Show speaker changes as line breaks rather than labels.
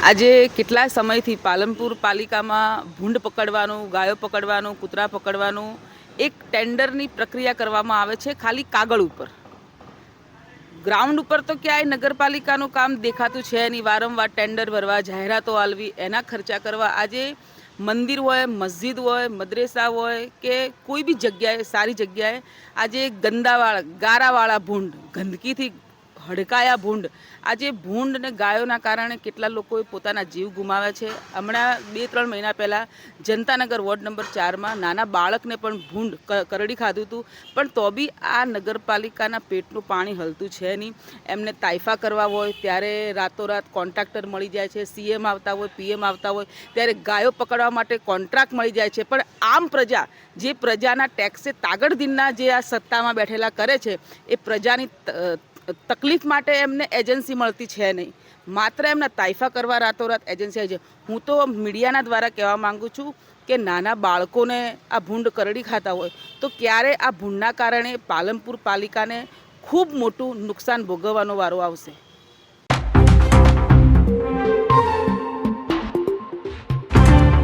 આજે કેટલા સમયથી પાલનપુર પાલિકામાં ભૂંડ પકડવાનું, ગાયો પકડવાનું, કૂતરા પકડવાનું એક ટેન્ડરની પ્રક્રિયા કરવામાં આવે છે, ખાલી કાગળ ઉપર. ગ્રાઉન્ડ ઉપર તો ક્યાંય નગરપાલિકાનું કામ દેખાતું છે નહીં. વારંવાર ટેન્ડર ભરવા, જાહેરાતો આલવી, એના ખર્ચા કરવા. આજે મંદિર હોય, મસ્જિદ હોય, મદ્રેસા હોય કે કોઈ બી જગ્યાએ, સારી જગ્યાએ આજે ગંદાવાળા, ગારાવાળા ભૂંડ, ગંદકીથી હડકાયા ભૂંડ, આજે ભૂંડ અને ગાયોના કારણે કેટલા લોકોએ પોતાના જીવ ગુમાવ્યા છે. હમણાં 2-3 મહિના પહેલાં જનતાનગર વોર્ડ નંબર 4માં નાના બાળકને પણ ભૂંડ કરડી ખાધું હતું. પણ તો બી આ નગરપાલિકાના પેટનું પાણી હલતું છે નહીં. એમને તાઇફા કરવા હોય ત્યારે રાતોરાત કોન્ટ્રાક્ટર મળી જાય છે, CM આવતા હોય, PM આવતા હોય ત્યારે ગાયો પકડવા માટે કોન્ટ્રાક્ટ મળી જાય છે. પણ આમ પ્રજા, જે પ્રજાના ટેક્સે તાગડદિનના જે આ સત્તામાં બેઠેલા કરે છે, એ પ્રજાની તકલીફ માટે એમને એજન્સી મળતી છે નહીં. માત્ર એમના તાઇફા કરવા રાતોરાત એજન્સી આવી છે. હું તો મીડિયાના દ્વારા કહેવા માગું છું કે નાના બાળકોને આ ભૂંડ કરડી ખાતા હોય તો ક્યારે આ ભૂંડના કારણે પાલનપુર પાલિકાને ખૂબ મોટું નુકસાન ભોગવવાનો વારો આવશે.